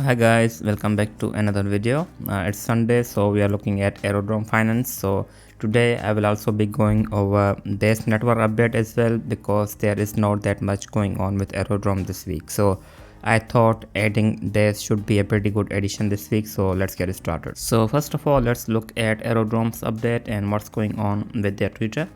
Hi guys, welcome back to another video. It's Sunday, so we are looking at Aerodrome Finance. So today I will also be going over base network update as well, because there is not that much going on with Aerodrome this week. So I thought adding base should be a pretty good addition this week. So let's get started. So first of all, let's look at Aerodrome's update and what's going on with their Twitter.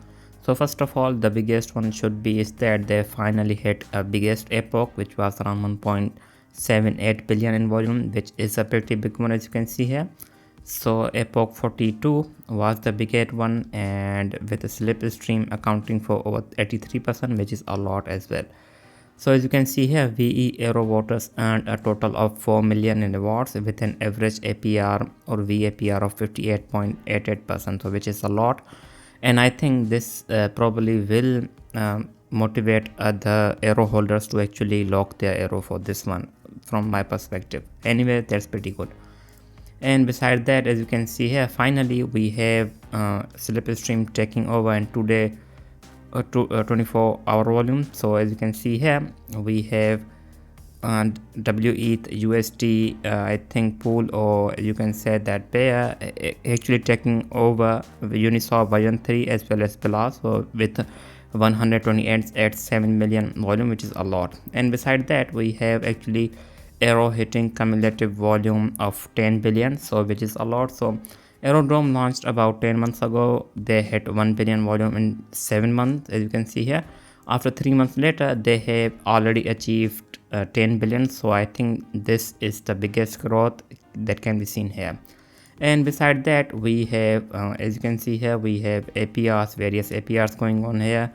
So first of all, the biggest one should be is that they finally hit a biggest epoch, which was around 1.78 billion in volume, which is a pretty big one, as you can see here. So epoch 42 was the biggest one, and with a slipstream accounting for over 83%, which is a lot as well. So as you can see here, VE Aero voters earned a total of 4 million in rewards with an average APR or VAPR of 58.88%, so which is a lot. And I think this probably will motivate other Aero holders to actually lock their Aero for this one, from my perspective. Anyway, that's pretty good. And beside that, as you can see here, finally we have slipstream taking over, and today 24-hour volume. So as you can see here, we have WETH USD I think pool, or you can say that pair, actually taking over Uniswap version 3 as well as Plus, so with 128 at 7 million volume, which is a lot. And beside that, we have actually Aero hitting cumulative volume of 10 billion, so which is a lot. So Aerodrome launched about 10 months ago. They hit 1 billion volume in 7 months, as you can see here. After 3 months later, they have already achieved 10 billion. So I think this is the biggest growth that can be seen here. And beside that, we have as you can see here, we have APRs, various APRs going on here.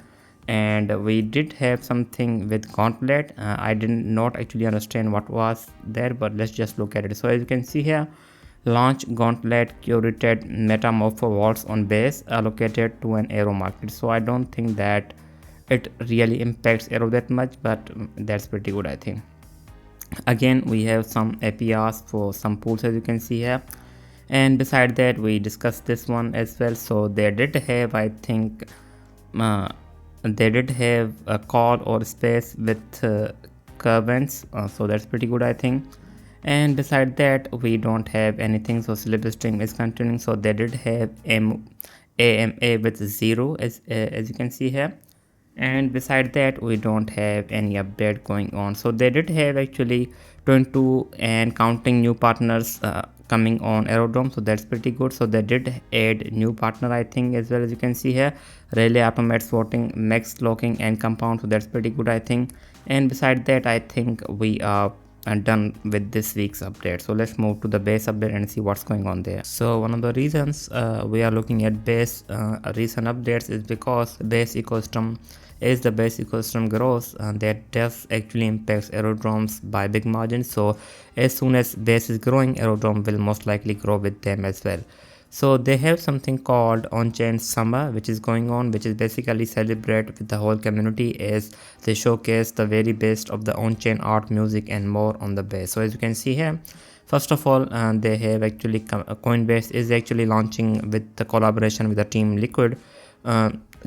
And we did have something with Gauntlet. I did not actually understand what was there, but let's just look at it. So as you can see here, launch Gauntlet curated metamorpho vaults on base allocated to an Aero market. So I don't think that it really impacts Aero that much, but that's pretty good, I think. Again, we have some APRs for some pools, as you can see here. And beside that, we discussed this one as well. So they did have, I think, they did have a call or space with curvents, so that's pretty good, I think. And beside that, we don't have anything, so slipstream is continuing. So they did have AMA with 0 as you can see here. And beside that, we don't have any update going on. So they did have actually 22 and counting new partners coming on Aerodrome, so that's pretty good. So they did add new partner, I think, as well, as you can see here, relay automates voting, max locking and compound, so that's pretty good, I think. And beside that, I think we are done with this week's update. So let's move to the base update and see what's going on there. So one of the reasons we are looking at base recent updates is because base ecosystem, as the base ecosystem grows, that does actually impacts Aerodromes by big margins. So as soon as base is growing, Aerodrome will most likely grow with them as well. So they have something called on-chain summer, which is going on, which is basically celebrate with the whole community as they showcase the very best of the on-chain art, music and more on the base. So as you can see here, first of all, they have actually Coinbase is actually launching with the collaboration with the team Liquid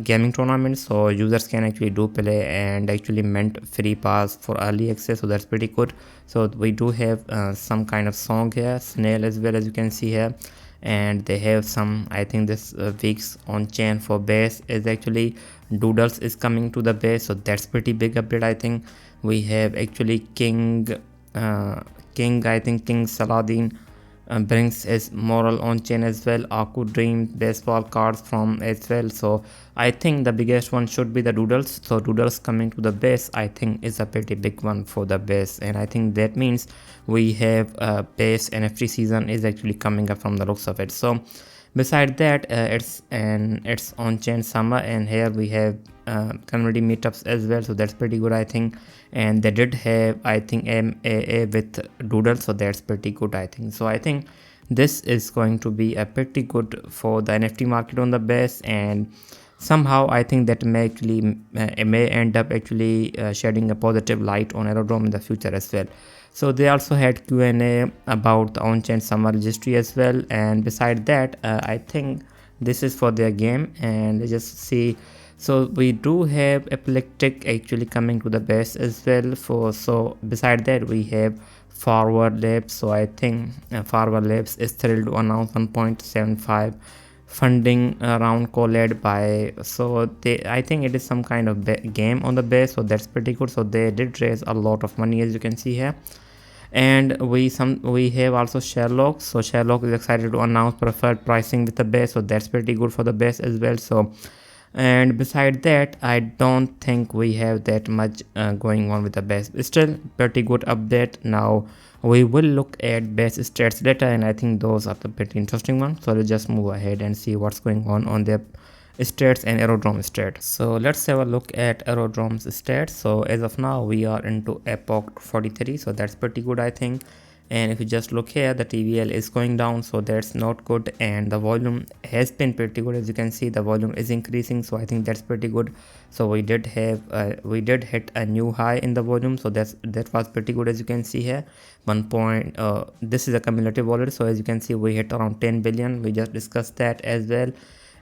gaming tournament, so users can actually do play and actually mint free pass for early access, so that's pretty good. So we do have some kind of song here, snail as well, as you can see here. And they have some, I think this week's on chain for base is actually doodles is coming to the base, so that's pretty big update, I think. We have actually king I think King Saladin brings his moral on chain as well. Aku Dream baseball cards from as well. So I think the biggest one should be the doodles. So doodles coming to the base, I think, is a pretty big one for the base, and I think that means we have a base NFT season is actually coming up from the looks of it. So beside that, it's on chain summer, and here we have community meetups as well, so that's pretty good, I think. And they did have, I think, MAA with doodle, so that's pretty good, I think. So I think this is going to be a pretty good for the NFT market on the base, and somehow I think that may actually may end up actually shedding a positive light on Aerodrome in the future as well. So they also had Q&A about the on-chain summer registry as well. And beside that, I think this is for their game, and let's just see So we do have epileptic actually coming to the base as well. So beside that we have Forward Labs. So I think Forward Labs is thrilled to announce 1.75 funding round collab by, so they, I think it is some kind of game on the base, so that's pretty good. So they did raise a lot of money, as you can see here. And we have also Sherlock. So Sherlock is excited to announce preferred pricing with the base, so that's pretty good for the base as well. So, and beside that I don't think we have that much going on with the base. Still pretty good update. Now we will look at base stats data, and I think those are the pretty interesting ones. So let's just move ahead and see what's going on their stats and Aerodrome stats. So let's have a look at Aerodrome's stats. So as of now we are into epoch 43, so that's pretty good I think. And if you just look here, the TVL is going down, so that's not good. And the volume has been pretty good, as you can see the volume is increasing, so I think that's pretty good. So we did hit a new high in the volume, so that was pretty good, as you can see here. This is a cumulative volume, so as you can see we hit around 10 billion. We just discussed that as well.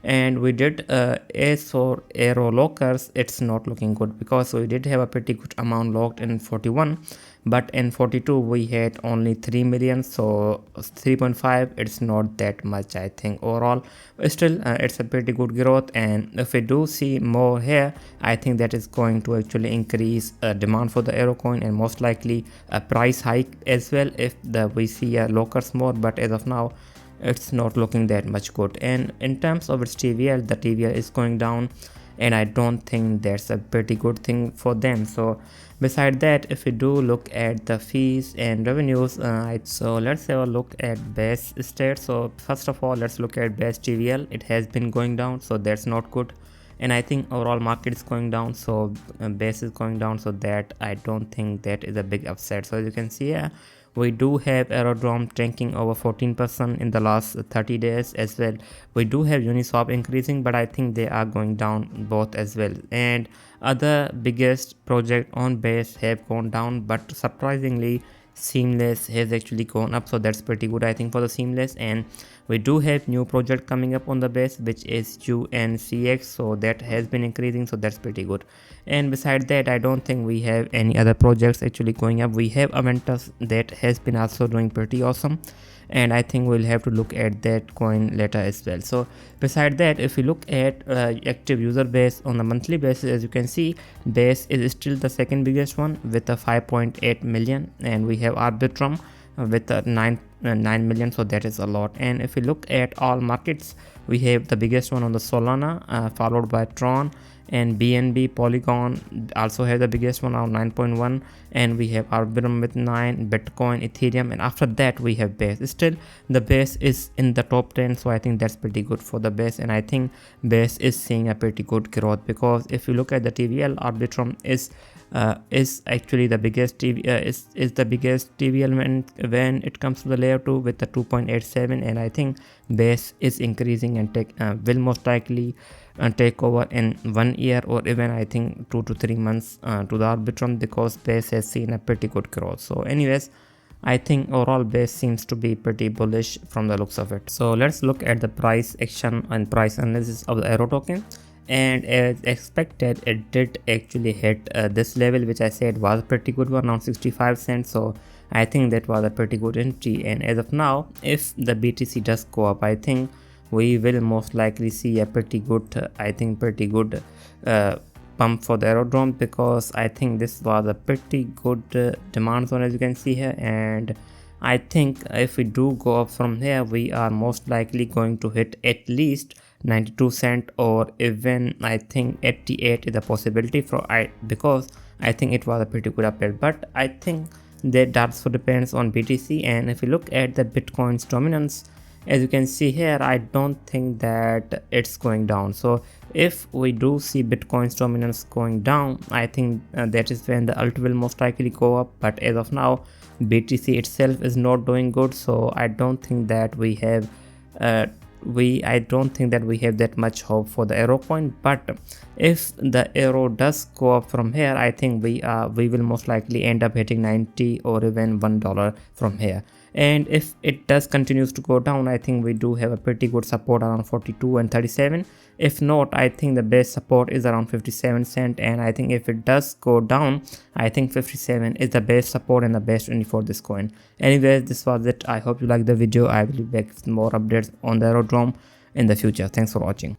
And we did as for Aero lockers, it's not looking good, because we did have a pretty good amount locked in 41, but in 42 we had only 3 million, so 3.5, it's not that much I think overall. But still it's a pretty good growth, and if we do see more here, I think that is going to actually increase demand for the Aero coin, and most likely a price hike as well if we see lockers more. But as of now it's not looking that much good. And in terms of its TVL, the TVL is going down, and I don't think that's a pretty good thing for them. So beside that, if we do look at the fees and revenues, so let's have a look at base stats. So first of all, let's look at base TVL. It has been going down, so that's not good. And I think overall market is going down, so base is going down, so that I don't think that is a big upset. So as you can see here, we do have Aerodrome tanking over 14% in the last 30 days as well. We do have Uniswap increasing, but I think they are going down both as well. And other biggest project on base have gone down, but surprisingly Seamless has actually gone up, so that's pretty good I think for the Seamless. And we do have new project coming up on the base, which is UNCX, so that has been increasing, so that's pretty good. And beside that, I don't think we have any other projects actually going up. We have Aventus that has been also doing pretty awesome, and I think we'll have to look at that coin later as well. So beside that, if we look at active user base on a monthly basis, as you can see, base is still the second biggest one with a 5.8 million, and we have Arbitrum with a 9 million, so that is a lot. And if we look at all markets, we have the biggest one on the Solana, followed by Tron, and BNB. Polygon also have the biggest one, around 9.1, and we have Arbitrum with 9, Bitcoin, Ethereum, and after that we have base. Still the base is in the top 10, so I think that's pretty good for the base. And I think base is seeing a pretty good growth, because if you look at the TVL, Arbitrum is actually the biggest is the biggest TVL when it comes to the layer 2 with the 2.87, and I think base is increasing and will most likely take over in 1 year, or even I think 2 to 3 months to the Arbitrum, because base has seen a pretty good growth. So anyways, I think overall base seems to be pretty bullish from the looks of it. So let's look at the price action and price analysis of the Aero token. And as expected, it did actually hit this level, which I said was a pretty good one, around 65 cents. So I think that was a pretty good entry. And as of now, if the BTC does go up, I think we will most likely see a pretty good pump for the Aerodrome, because I think this was a pretty good demand zone, as you can see here. And I think if we do go up from here, we are most likely going to hit at least 92 cent, or even I think 88 is a possibility because I think it was a pretty good update. But I think that also depends on BTC. And if you look at the Bitcoin's dominance, as you can see here, I don't think that it's going down. So if we do see Bitcoin's dominance going down, I think that is when the alt will most likely go up. But as of now, BTC itself is not doing good, so I don't think that we have that much hope for the Aero coin. But if the Aero does go up from here, I think we will most likely end up hitting 90 or even $1 from here. And if it does continues to go down, I think we do have a pretty good support around 42 and 37. If not, I think the best support is around 57 cent, and I think if it does go down, I think 57 is the best support and the best entry for this coin. Anyways, this was it. I hope you liked the video. I will be back with more updates on the Aerodrome in the future. Thanks for watching.